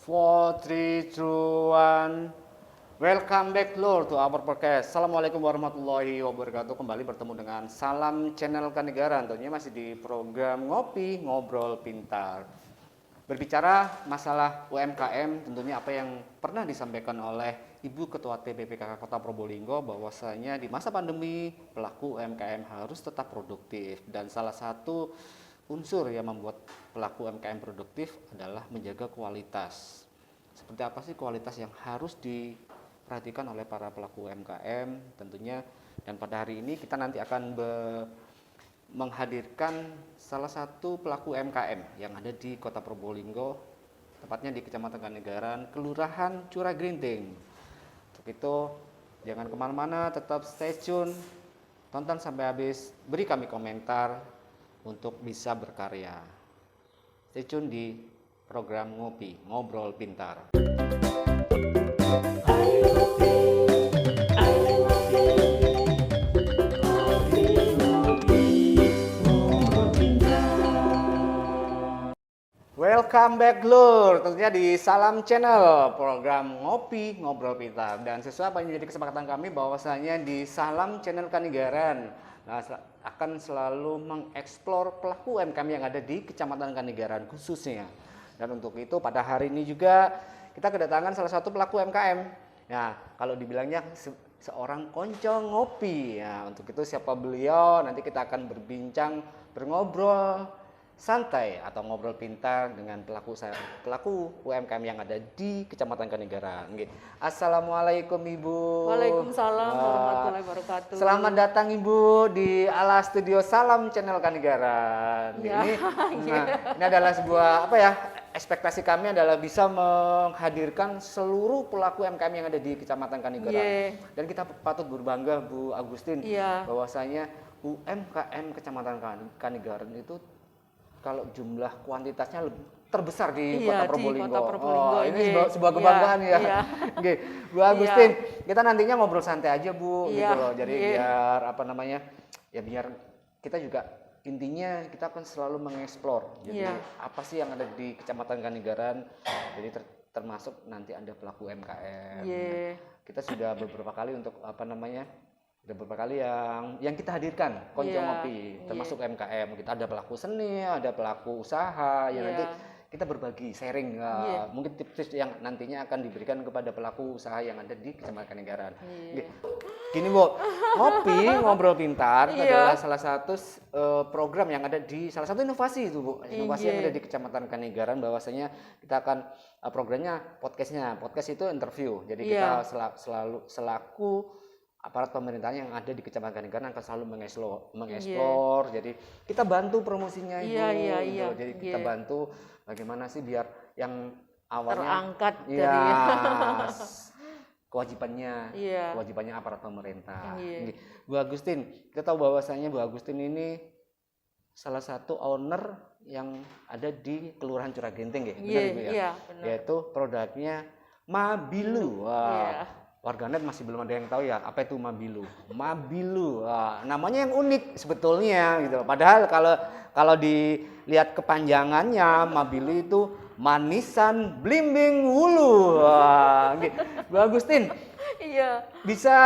4, 3, 2, 1. Welcome back Lord to our podcast. Assalamualaikum warahmatullahi wabarakatuh. Kembali bertemu dengan Salam Channel Kanegaran. Tentunya masih di program Ngopi Ngobrol Pintar. Berbicara masalah UMKM, tentunya apa yang pernah disampaikan oleh Ibu Ketua TBPKK Kota Probolinggo bahwasanya di masa pandemi pelaku UMKM harus tetap produktif, dan salah satu unsur yang membuat pelaku UMKM produktif adalah menjaga kualitas. Seperti apa sih kualitas yang harus diperhatikan oleh para pelaku UMKM tentunya, dan pada hari ini kita nanti akan menghadirkan salah satu pelaku UMKM yang ada di Kota Probolinggo, tepatnya di Kecamatan Kanegaran, Kelurahan Curah Grinting. Untuk itu jangan kemana-mana, tetap stay tune, tonton sampai habis, beri kami komentar untuk bisa berkarya. Stay tune di program Ngopi Ngobrol Pintar. Welcome back Lur, tentunya di Salam Channel, program Ngopi Ngobrol Pintar. Dan sesuai apa yang menjadi kesepakatan kami bahwasanya di Salam Channel Kanegaran akan selalu mengeksplor pelaku UMKM yang ada di Kecamatan Kanegaran khususnya. Dan untuk itu pada hari ini juga kita kedatangan salah satu pelaku UMKM. Nah, kalau dibilangnya seorang konco ngopi. Nah, untuk itu siapa beliau? Nanti kita akan berbincang, berngobrol santai atau ngobrol pintar dengan pelaku UMKM yang ada di Kecamatan Kanegaran. Assalamualaikum Ibu. Waalaikumsalam warahmatullahi wabarakatuh. Selamat datang Ibu di ala studio Salam Channel Kanegaran. Ya, ini adalah sebuah ekspektasi kami adalah bisa menghadirkan seluruh pelaku UMKM yang ada di Kecamatan Kanegaran. Dan kita patut berbangga Bu Agustin bahwasanya UMKM Kecamatan Kanegaran itu kalau jumlah kuantitasnya terbesar di Kota Probolinggo. Ini sebuah kebanggaan Oke, Bu Agustin, kita nantinya ngobrol santai aja Bu, gitu loh. Jadi biar biar kita juga intinya kita akan selalu mengeksplor. Jadi apa sih yang ada di Kecamatan Kanegaran? Jadi termasuk nanti ada pelaku UMKM. Kita sudah beberapa kali ada beberapa kali yang kita hadirkan konco ngopi, termasuk UMKM. Kita ada pelaku seni, ada pelaku usaha yang nanti kita berbagi, sharing mungkin tips-tips yang nantinya akan diberikan kepada pelaku usaha yang ada di Kecamatan Kanegaran. Gini Bu, Ngopi Ngobrol Pintar adalah salah satu program yang ada di salah satu inovasi itu Bu, inovasi yang ada di Kecamatan Kanegaran, bahwasanya kita akan programnya podcast itu interview. Jadi kita selaku aparat pemerintahan yang ada di Kecamatan Kanegaran akan selalu mengeksplor. Jadi kita bantu promosinya Ibu. Jadi kita bantu bagaimana sih biar yang awalnya terangkat dari kewajibannya aparat pemerintah. Bu Agustin, kita tahu bahwasanya Bu Agustin ini salah satu owner yang ada di Kelurahan Curah Grinting benar. Yaitu produknya Mabilu. Warganet masih belum ada yang tahu ya apa itu Mabilu. Namanya yang unik sebetulnya gitu. Padahal kalau dilihat kepanjangannya, Mabilu itu manisan blimbing wulu. Bu Agustin, bisa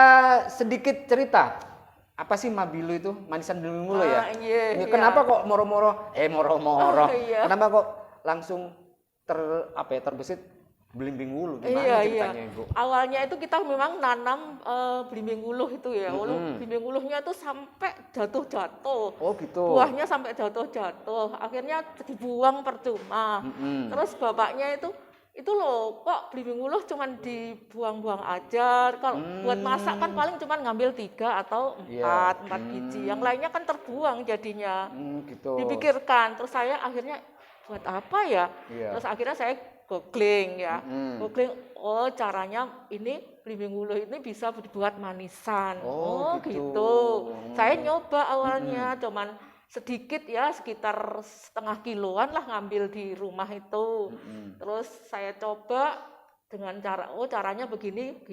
sedikit cerita apa sih Mabilu itu, manisan blimbing wulu ya? Kenapa kok moro-moro? Kenapa kok langsung terbesit belimbing wulu? Gimana ceritanya Ibu? Awalnya itu kita memang nanam belimbing wuluh itu ya. Belimbing wuluhnya itu sampai jatuh-jatuh. Oh gitu. Buahnya sampai jatuh-jatuh. Akhirnya dibuang percuma. Terus bapaknya itu loh, kok belimbing wuluh cuman dibuang-buang aja. Kalau buat masak kan paling cuman ngambil 3 atau 4 biji. Yang lainnya kan terbuang jadinya. Gitu. Dipikirkan. Terus saya akhirnya buat apa ya? Terus akhirnya saya googling caranya ini belimbing wuluh ini bisa dibuat manisan. Gitu. Saya nyoba awalnya cuman sedikit sekitar setengah kiloan lah ngambil di rumah itu. Terus saya coba dengan caranya begini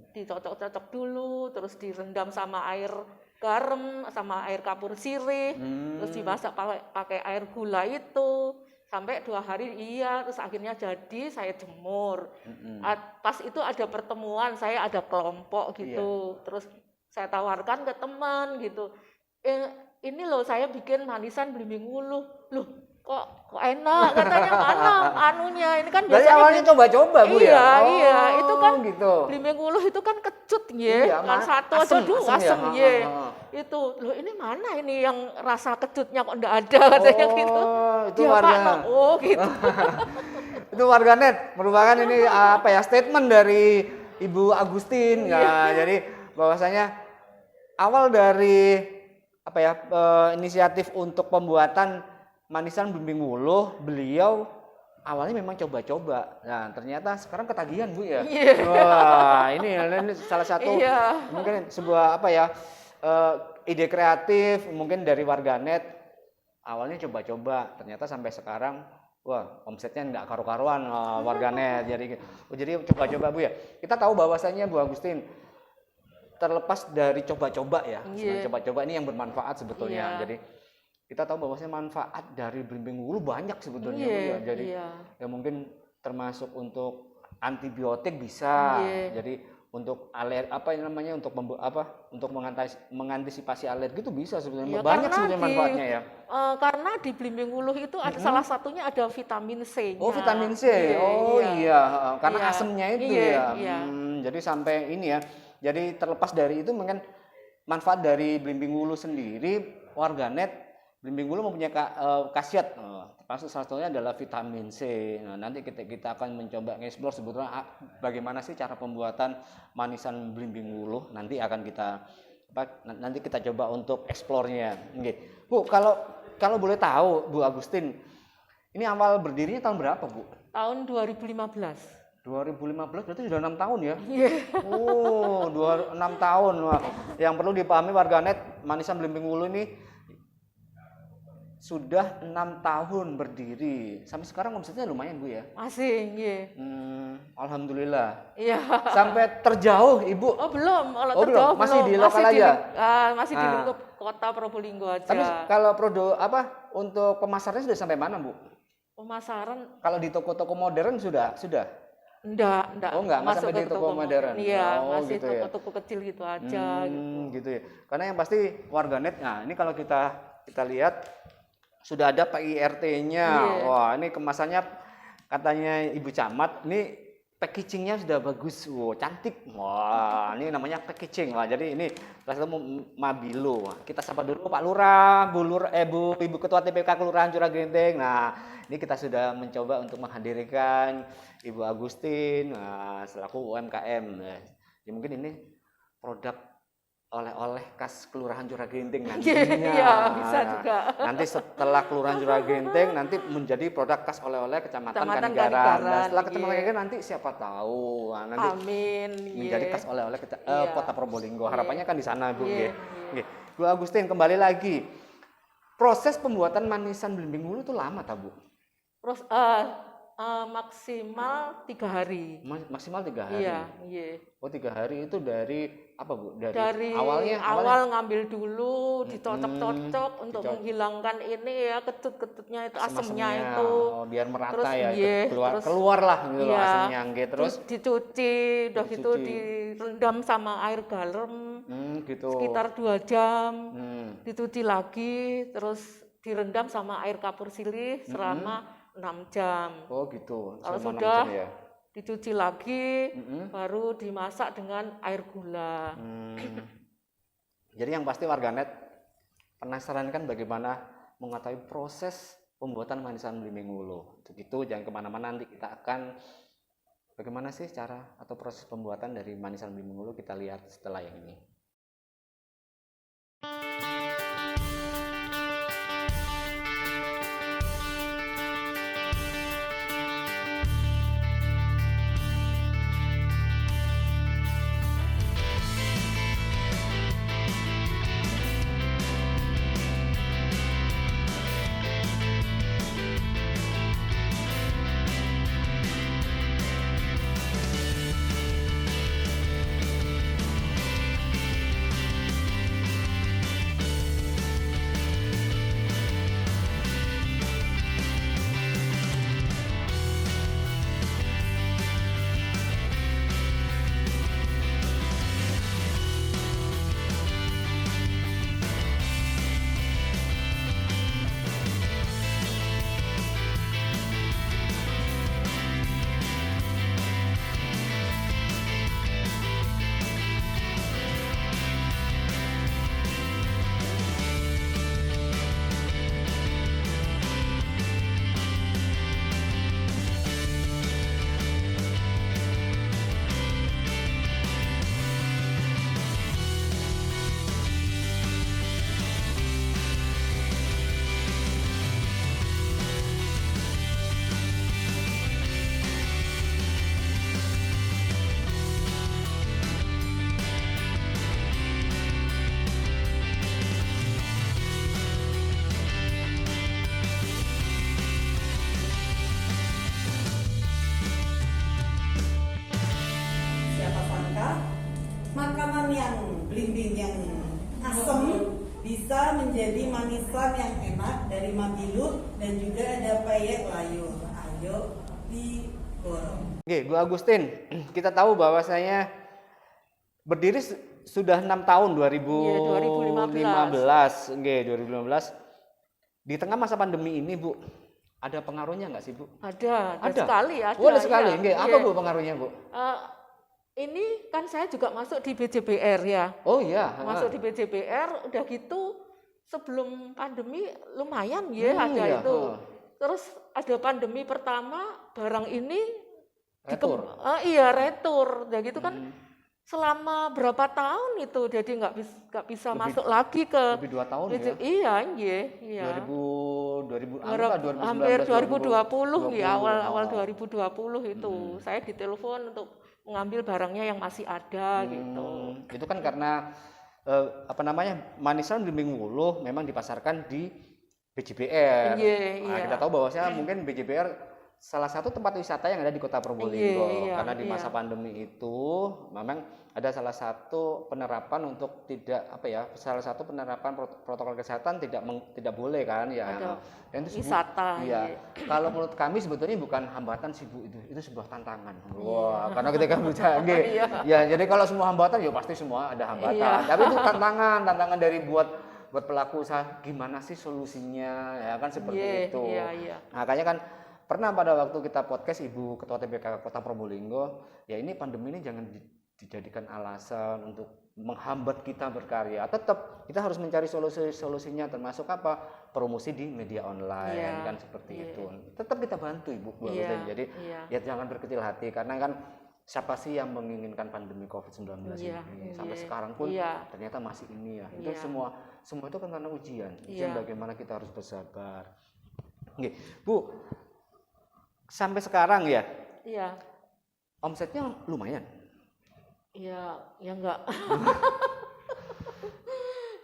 dicocok-cocok dulu, terus direndam sama air garam sama air kapur sirih, terus dimasak pakai air gula itu. Sampai 2 hari terus akhirnya jadi saya jemur. Pas itu ada pertemuan, saya ada kelompok gitu. Terus saya tawarkan ke teman gitu. Ini loh saya bikin manisan belimbing ulu. Loh kok enak katanya, mana anunya, ini kan biasanya awalnya coba-coba Bu ya. Iya, itu kan gitu. Belimbing ulu itu kan kecut ya, kan satu atau dua asem ya. Itu loh, ini mana ini yang rasa kecutnya kok enggak ada katanya gitu. Itu warga. Gitu. Itu warganet merupakan ini statement dari Ibu Agustin ya. Jadi bahwasanya awal dari inisiatif untuk pembuatan manisan belimbing wuluh, beliau awalnya memang coba-coba. Nah, ternyata sekarang ketagihan Bu ya. Wah, ini salah satu mungkin sebuah ide kreatif mungkin dari warganet. Awalnya coba-coba, ternyata sampai sekarang wah, omsetnya enggak karu-karuan warganet. Jadi coba-coba Bu ya. Kita tahu bahwasanya Bu Agustin terlepas dari coba-coba ya. Coba-coba ini yang bermanfaat sebetulnya. Jadi kita tahu bahwasanya manfaat dari belimbing wuluh banyak sebetulnya Bu ya. Jadi ya mungkin termasuk untuk antibiotik bisa. Jadi untuk untuk mengantisipasi alergi itu bisa sebetulnya. Banyak sebetulnya manfaatnya ya. Karena di belimbing wuluh itu ada salah satunya ada vitamin C. Vitamin C. Karena asemnya itu jadi sampai ini ya. Jadi terlepas dari itu mungkin manfaat dari belimbing wuluh sendiri, warganet belimbing wuluh mempunyai khasiat, termasuk salah satunya adalah vitamin C. Nah, nanti kita akan mencoba nge-explore sebetulnya bagaimana sih cara pembuatan manisan belimbing wuluh. Nanti akan kita coba untuk eksplornya. Bu, kalau boleh tahu Bu Agustin, ini awal berdirinya tahun berapa Bu? Tahun 2015. 2015 berarti sudah 6 tahun ya? 6 tahun. Wah, yang perlu dipahami warganet, manisan belimbing wuluh ini sudah 6 tahun berdiri. Sampai sekarang omsetnya lumayan Bu ya? Masih, Alhamdulillah. Iya. Sampai terjauh Ibu? Belum. Terjauh masih di lokal aja? Masih di lingkup kota Probolinggo aja. Tapi kalau untuk pemasarannya sudah sampai mana Bu? Pemasaran? Kalau di toko-toko modern sudah? Enggak. Enggak sampai di toko modern. Iya, masih gitu toko-toko kecil gitu aja. Gitu ya. Karena yang pasti warganet, nah ini kalau kita lihat sudah ada PIRT-nya. Wah, ini kemasannya katanya Ibu Camat, ini packagingnya sudah bagus, cantik. Wah, ini namanya packaging. Wah, jadi ini salah satu Mabilo. Kita sapa dulu Pak Lurah, Ibu Ketua TPK Kelurahan Curah-Genteng. Nah, ini kita sudah mencoba untuk menghadirkan Ibu Agustin selaku UMKM. Ya, mungkin ini produk oleh-oleh khas Kelurahan Curah-Genteng nantinya. Iya, bisa juga. Nanti setelah Kelurahan Curah-Genteng nanti menjadi produk khas oleh-oleh Kecamatan Kanigaran. Dan setelah Kecamatan Kanigaran nanti siapa tahu nanti amin menjadi khas oleh-oleh Kota Probolinggo. Harapannya kan di sana Bu. Bu Agustin, kembali lagi. Proses pembuatan manisan belimbing wuluh itu lama tak Bu? Maksimal 3 hari. Maksimal 3 hari. Iya. 3 hari itu dari apa Bu? Dari awal ngambil dulu, dicocok-cocok untuk menghilangkan ini ya kecut-ketutnya itu, asemnya itu. Biar merata terus, ya, keluar lah gitu loh asemnya. Terus dicuci, udah gitu direndam sama air garam. Gitu. Sekitar 2 jam. Dicuci lagi, terus direndam sama air kapur silih selama 6 jam. Gitu. Kalau sudah dicuci lagi, baru dimasak dengan air gula. Jadi yang pasti warganet penasaran kan bagaimana mengetahui proses pembuatan manisan belimbing wuluh. Begitu, jangan kemana-mana, nanti kita akan bagaimana sih cara atau proses pembuatan dari manisan belimbing wuluh, kita lihat setelah yang ini. belimbing yang asam bisa menjadi manisan yang enak dari Mabilo, dan juga ada peyek layu. Ayo digoreng. Oke, Bu Agustin, kita tahu bahwasanya berdiri sudah 6 tahun 2015. Oke, 2015. Di tengah masa pandemi ini, Bu, ada pengaruhnya nggak sih, Bu? Ada sekali. Ada, ada sekali. Ya. Apa, Bu, pengaruhnya, Bu? Ini kan saya juga masuk di BJBR ya. Oh iya. Masuk di BJBR, udah gitu sebelum pandemi lumayan ya ada itu. Terus ada pandemi pertama, barang ini retur. Retur. Udah gitu kan selama berapa tahun itu jadi nggak bisa masuk lagi ke lebih 2 tahun ya. Iya. 2019 hampir 2020 ya, awal 2020 itu. Saya ditelepon untuk mengambil barangnya yang masih ada gitu. Itu kan karena manisan belimbing wuluh memang dipasarkan di BJBR. Kita tahu bahwasanya mungkin BJBR salah satu tempat wisata yang ada di Kota Probolinggo, karena di masa pandemi itu memang ada salah satu penerapan untuk salah satu penerapan protokol kesehatan tidak boleh kan ya. Dan itu wisata. Kalau menurut kami sebetulnya bukan hambatan sih, Bu, itu sebuah tantangan. Karena ketika bicara jadi kalau semua hambatan ya pasti semua ada hambatan. Tapi itu tantangan dari buat pelaku usaha, gimana sih solusinya ya kan seperti itu. Makanya kan pernah pada waktu kita podcast Ibu Ketua TBK Kota Probolinggo, ya ini pandemi ini jangan dijadikan alasan untuk menghambat kita berkarya. Tetap kita harus mencari solusinya, termasuk apa? Promosi di media online kan seperti itu. Tetap kita bantu Ibu. Jadi ya jangan berkecil hati, karena kan siapa sih yang menginginkan pandemi COVID-19 ini? Sampai sekarang pun ternyata masih ini ya. Itu semua itu kan karena ujian bagaimana kita harus bersabar. Oke, Bu, sampai sekarang ya? Iya. Omsetnya lumayan? Ya enggak.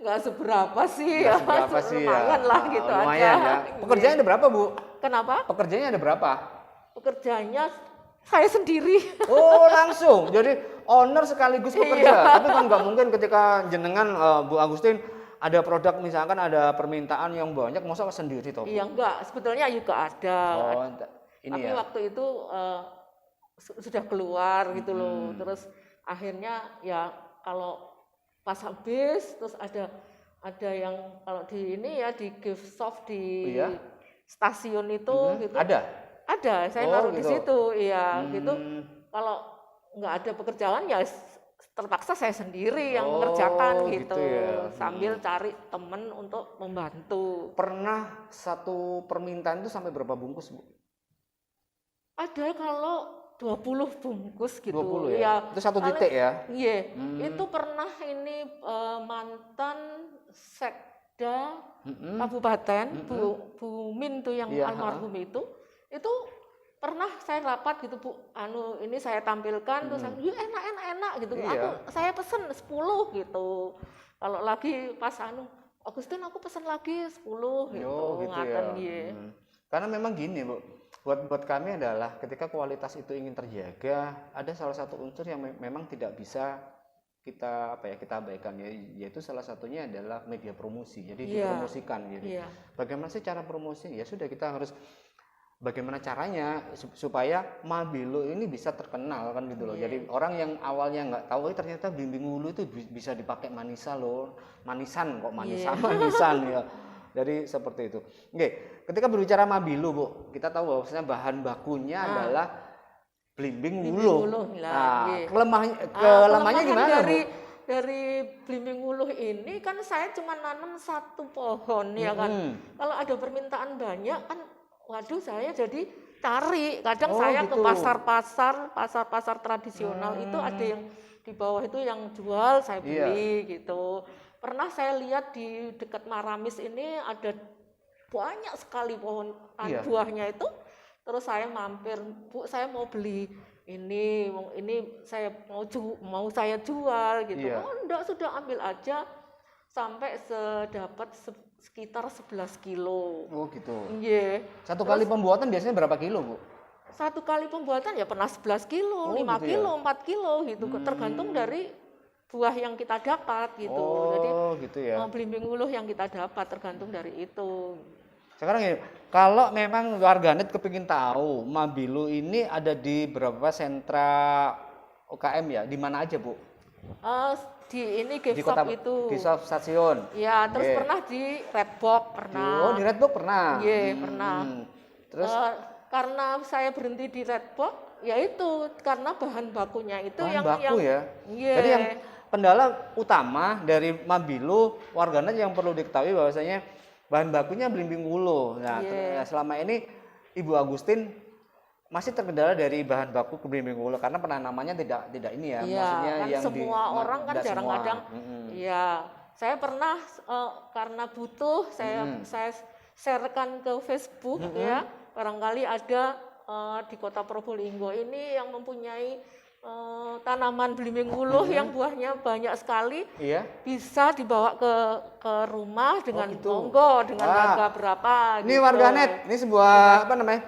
Enggak seberapa sih ya. Lumayan lah gitu lumayan aja. Ya. Pekerjaannya ada berapa, Bu? Kenapa? Pekerjaannya ada berapa? Pekerjaannya saya sendiri. Oh, langsung. Jadi owner sekaligus pekerja. Tapi kan nggak mungkin ketika jenengan Bu Agustin ada produk, misalkan ada permintaan yang banyak, masa sendiri toh? Iya, enggak. Sebetulnya juga ada. Tapi waktu itu sudah keluar gitu loh. Terus akhirnya ya kalau pas habis, terus ada yang kalau di ini ya di gift shop di stasiun itu gitu. Ada, saya naruh gitu. di situ, gitu. Kalau nggak ada pekerjaan ya terpaksa saya sendiri yang mengerjakan gitu ya. Sambil cari temen untuk membantu. Pernah satu permintaan itu sampai berapa bungkus, Bu? Ada kalau 20 bungkus gitu. 20 ya? Itu satu titik ya? Iya, itu pernah ini mantan sekda kabupaten, Bu Min tuh yang almarhum itu pernah saya rapat gitu, Bu, ini saya tampilkan, terus saya, enak gitu, saya pesen 10 gitu. Kalau lagi pas Agustin aku pesen lagi 10 gitu, ngaten ya. Karena memang gini, Bu, buat kami adalah ketika kualitas itu ingin terjaga, ada salah satu unsur yang memang tidak bisa kita abaikan, yaitu salah satunya adalah media promosi. Jadi dipromosikan gitu. Bagaimana sih cara promosi? Ya sudah, kita harus bagaimana caranya supaya Mabilo ini bisa terkenal kan gitu loh. Jadi orang yang awalnya nggak tahu, ternyata belimbing wuluh itu bisa dipakai manisan ya. Jadi seperti itu. Oke, ketika berbicara Mabilo, Bu, kita tahu bahwasanya bahan bakunya adalah belimbing wuluh. Kelemahannya gimana, Bu? Dari belimbing wuluh ini kan saya cuma nanam 1 pohon ya kan. Kalau ada permintaan banyak kan, waduh, saya jadi cari. Kadang saya ke pasar-pasar tradisional itu ada yang di bawah itu yang jual, saya beli gitu. Pernah saya lihat di dekat Maramis ini ada banyak sekali pohon buahnya itu. Terus saya mampir, Bu, saya mau beli ini saya mau saya jual gitu. Oh, enggak, sudah ambil aja. Sampai dapat sekitar 11 kilo. Oh gitu. Iya. Satu kali pembuatan biasanya berapa kilo, Bu? Satu kali pembuatan ya pernah 11 kilo, 5 kilo, 4 kilo gitu. Tergantung dari buah yang kita dapat gitu. Jadi gitu ya. belimbing uluh yang kita dapat tergantung dari itu. Sekarang ini, kalau memang warganet kepingin tahu Mabilo ini ada di berapa sentra UKM ya? Di mana aja, Bu? Di ini gift Di shop kota itu. Gift shop stasiun. Ya, terus pernah di Redbox pernah. Oh, di Redbox pernah. Iya, pernah. Terus karena saya berhenti di Redbox, yaitu karena bahan bakunya itu bahan yang baku ya. Yeah. Jadi yang kendala utama dari Mabilo warganet yang perlu diketahui bahwasanya bahan bakunya belimbing ulu. Nah, selama ini Ibu Agustin masih terkendala dari bahan baku ke belimbing ulu karena penanamannya tidak ini ya. Maksudnya kan yang semua orang kan jarang-kadang. Iya, saya pernah karena butuh saya sharekan ke Facebook ya. Barangkali ada di Kota Probolinggo ini yang mempunyai tanaman belimbing uluh yang buahnya banyak sekali, bisa dibawa ke rumah dengan monggo dengan harga berapa. Ini gitu. warganet, ini sebuah apa namanya?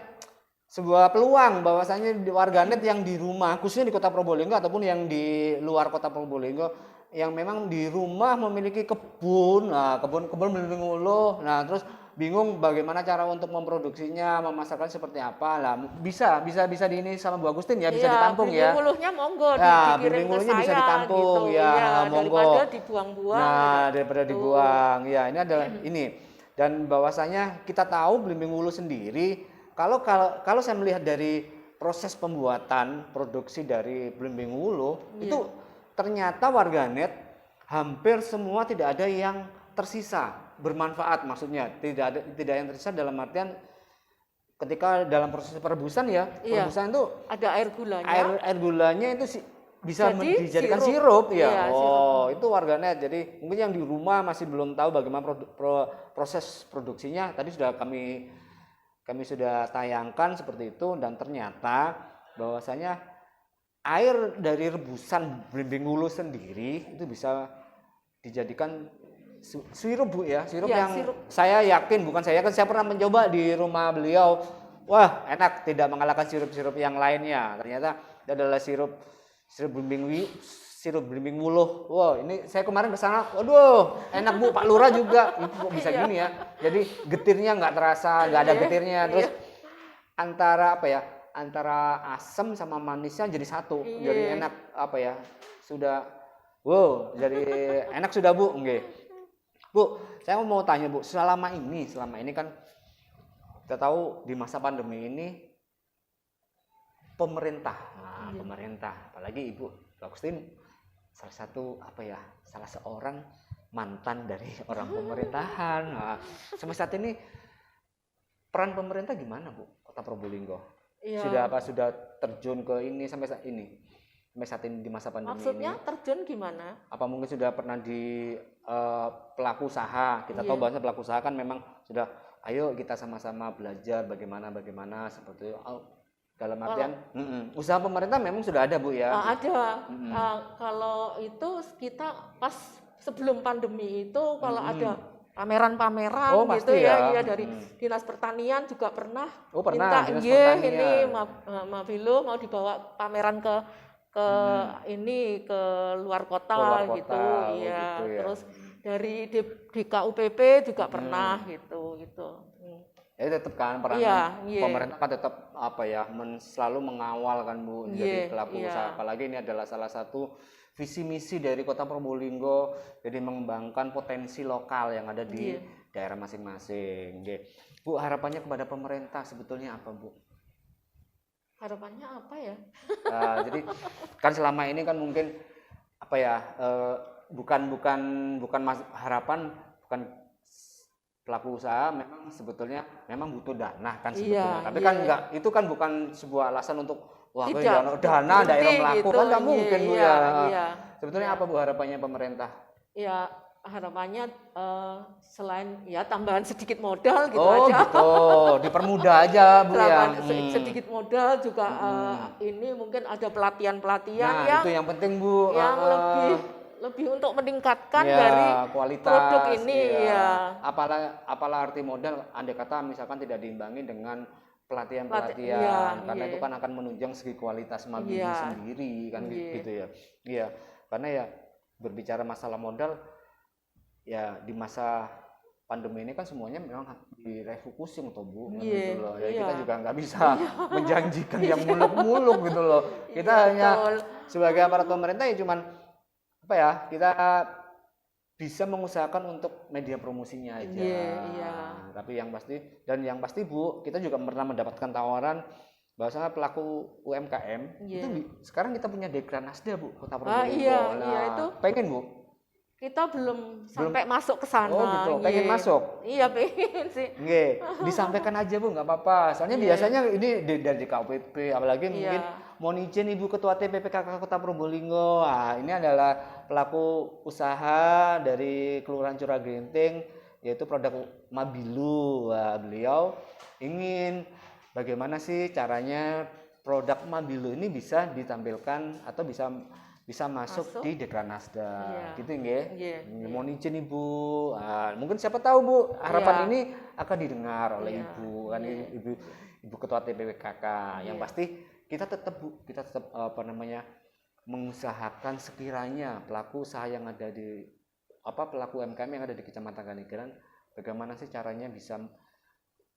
Sebuah peluang bahwasanya warganet yang di rumah, khususnya di Kota Probolinggo ataupun yang di luar Kota Probolinggo, yang memang di rumah memiliki kebun, kebun belimbing uluh, terus bingung bagaimana cara untuk memproduksinya, memasarkan seperti apa lah. Bisa di ini sama Bu Agustin ya, bisa ditampung ya. Belimbing uluhnya monggo dikirim ke saya bisa ditampung gitu. Monggo. Daripada dibuang-buang. Daripada dibuang. Ya, ini adalah ini. Dan bahwasanya kita tahu belimbing uluh sendiri, kalau saya melihat dari proses pembuatan produksi dari belimbing uluh, itu ternyata warganet hampir semua tidak ada yang tersisa. Bermanfaat maksudnya tidak yang tersisa dalam artian ketika dalam proses perebusan perebusan itu ada air gulanya. Air gulanya itu bisa dijadikan sirup ya. Sirup. Itu warganet. Jadi mungkin yang di rumah masih belum tahu bagaimana proses produksinya. Tadi sudah kami sudah tayangkan seperti itu dan ternyata bahwasanya air dari rebusan belimbing uluh sendiri itu bisa dijadikan sirup Bu ya, sirup saya yakin, bukan saya pernah mencoba di rumah beliau. Wah, enak, tidak mengalahkan sirup-sirup yang lainnya. Ternyata itu adalah sirup belimbing uluh. Wah, ini saya kemarin ke sana, waduh, enak Bu, Pak Lurah juga. Kok bisa gini ya? Jadi getirnya nggak terasa, nggak ada getirnya. Terus antara asam sama manisnya jadi satu. Jadi enak jadi enak sudah Bu, nggih. Bu, saya mau tanya Bu, selama ini kan kita tahu di masa pandemi ini pemerintah, apalagi Ibu Agustin salah seorang mantan dari orang pemerintahan. Sampai saat ini peran pemerintah gimana Bu, Kota Probolinggo? Sudah terjun ke ini sampai saat ini? Sampai saat ini di masa pandemi Maksudnya ini. terjun gimana? Apa mungkin sudah pernah di pelaku usaha? Kita tahu bahwa pelaku usaha kan memang sudah, ayo kita sama-sama belajar bagaimana seperti itu. Dalam artian usaha pemerintah memang sudah ada Bu ya? Ada. Kalau itu kita pas sebelum pandemi itu kalau ada pameran-pameran gitu ya dari Dinas Pertanian juga pernah. Minta ini Mabilo mau dibawa pameran ke luar kota gitu ya. Terus dari DKUPP juga pernah gitu. Ya tetap kan peran pemerintah kan tetap selalu mengawal kan Bu jadi pelaku usaha. Apalagi ini adalah salah satu visi misi dari Kota Probolinggo, jadi mengembangkan potensi lokal yang ada di daerah masing-masing. Bu, harapannya kepada pemerintah sebetulnya apa Bu? Harapannya apa ya? Jadi kan selama ini kan mungkin bukan harapan, bukan pelaku usaha memang sebetulnya butuh dana kan sebetulnya. Tapi kan enggak, itu kan bukan sebuah alasan untuk dana daerah melakukan gitu, kan enggak mungkin Bu ya. Sebetulnya apa Bu harapannya pemerintah? Ya harapannya selain tambahan sedikit modal gitu aja. Oh gitu, dipermudah aja Bu ya. Sedikit modal juga ini mungkin ada pelatihan-pelatihan itu yang penting Bu. Yang lebih untuk meningkatkan dari kualitas produk ini Apalah arti modal andai kata misalkan tidak diimbangi dengan pelatihan karena itu kan akan menunjang segi kualitas Mabilo sendiri kan gitu ya. Iya, karena berbicara masalah modal, ya di masa pandemi ini kan semuanya memang direfocusing toh Bu, gitu loh. Ya kita juga nggak bisa menjanjikan yang muluk-muluk gitu loh. Kita hanya sebagai aparat pemerintah ya cuman apa ya, kita bisa mengusahakan untuk media promosinya aja. Tapi yang pasti Bu, kita juga pernah mendapatkan tawaran bahwasanya pelaku UMKM itu sekarang kita punya Dekranasda Bu, Kota Probolinggo. Itu pengen Bu. Kita belum sampai masuk ke sana. Oh gitu, pengen masuk? Iya pengen sih. Nggih, disampaikan aja Bu, nggak apa-apa. Soalnya biasanya ini dari KUPP, apalagi mungkin mohon izin Ibu Ketua TPPKK Kota Probolinggo. Ini adalah pelaku usaha dari Kelurahan Curagenting, yaitu produk Mabilu. Beliau ingin bagaimana sih caranya produk Mabilu ini bisa ditampilkan atau bisa masuk di Dekranasda, gitu nggih. Mohon izin Ibu. Mungkin siapa tahu Bu, harapan ini akan didengar oleh Ibu, kan Ibu Ketua TPPKK. Yang pasti kita tetap mengusahakan sekiranya pelaku usaha yang ada di pelaku UMKM yang ada di Kecamatan Kanigeran, bagaimana sih caranya bisa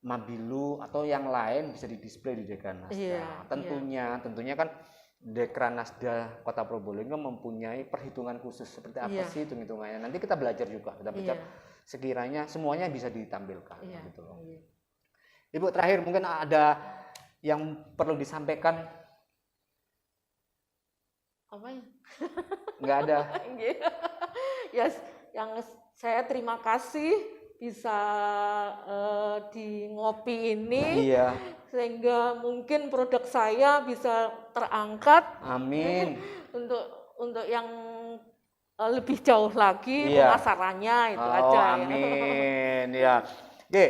Mabilu atau yang lain bisa didisplay di Dekranasda. Tentunya kan Dekranasda Kota Probolinggo mempunyai perhitungan khusus seperti apa sih hitung-hitungannya. Nanti kita belajar juga, sekiranya semuanya bisa ditampilkan gitu loh. Ibu terakhir mungkin ada yang perlu disampaikan? Apa ya? Nggak ada. Yang saya terima kasih bisa di ngopi ini, sehingga mungkin produk saya bisa terangkat. Amin. untuk yang lebih jauh lagi pemasarannya itu aja. Amin. Oke,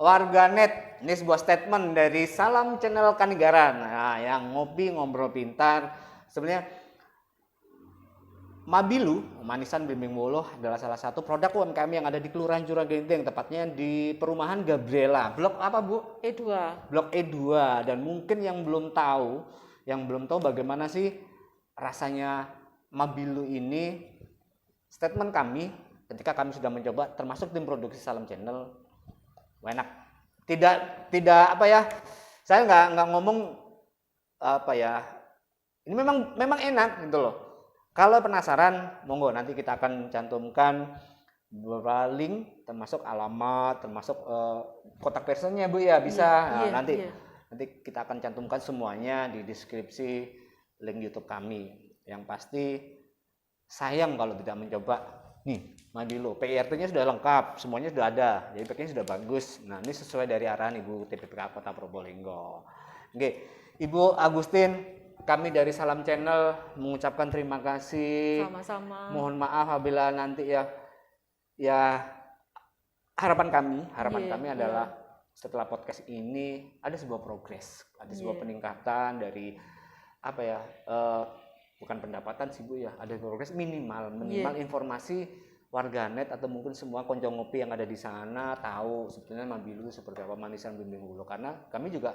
warganet, ini sebuah statement dari Salam Channel Kanigaran. Yang ngopi ngobrol pintar. Sebenarnya Mabilu, Manisan Blimbing Wuluh adalah salah satu produk UMKM yang ada di Kelurahan Curagenting, tepatnya di Perumahan Gabriela. Blok apa Bu? E2. Blok E2. Dan mungkin yang belum tahu bagaimana sih rasanya Mabilu ini, statement kami ketika kami sudah mencoba, termasuk tim produksi Salam Channel, enak. Tidak saya nggak ngomong ini memang enak gitu loh. Kalau penasaran, monggo nanti kita akan cantumkan beberapa link, termasuk alamat, termasuk kontak personnya Bu ya, bisa. Nanti kita akan cantumkan semuanya di deskripsi link YouTube kami. Yang pasti sayang kalau tidak mencoba. Nih, Mabilu, PIRT-nya sudah lengkap, semuanya sudah ada, jadi packaging sudah bagus. Nah, ini sesuai dari arahan Ibu TPPK Kota Probolinggo. Oke, Ibu Agustin, kami dari Salam Channel mengucapkan terima kasih. Sama-sama. Mohon maaf apabila nanti harapan kami adalah setelah podcast ini ada sebuah progres, ada sebuah peningkatan dari bukan pendapatan sih Bu ya, ada progres minimal informasi warganet atau mungkin semua konco ngopi yang ada di sana tahu sebetulnya Mabilu seperti apa, Manisan Blimbing Wuluh, karena kami juga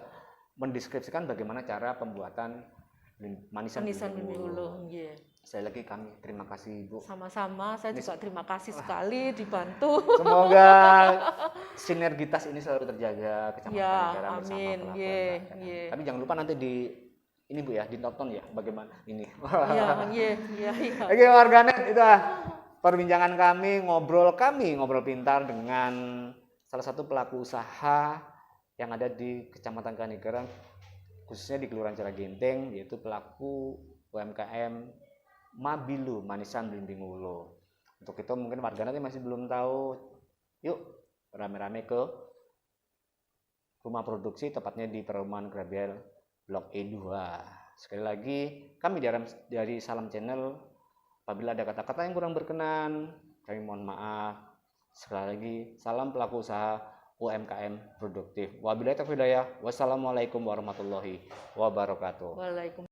mendeskripsikan bagaimana cara pembuatan Manisan Blimbing Wuluh. Sekali lagi kami terima kasih Bu. Sama-sama, saya juga terima kasih sekali dibantu. Semoga sinergitas ini selalu terjaga, Kecamatan Kanigaran bersama pelaku. Tapi jangan lupa nanti ini Bu ya, ditonton ya bagaimana ini. Iya. Oke warganet, itu perbincangan kami, ngobrol pintar dengan salah satu pelaku usaha yang ada di Kecamatan Kanigaran, khususnya di Kelurahan Curagenting, yaitu pelaku UMKM Mabilu, Manisan Blimbing Wuluh. Untuk itu mungkin warganet yang masih belum tahu, yuk rame-rame ke rumah produksi, tepatnya di Perumahan Gabriel Blok E2. Sekali lagi kami dari Salam Channel, apabila ada kata-kata yang kurang berkenan, kami mohon maaf. Sekali lagi, salam pelaku usaha UMKM produktif. Wabillahi taufiq hidayah. Wassalamualaikum warahmatullahi wabarakatuh. Waalaikumsalam.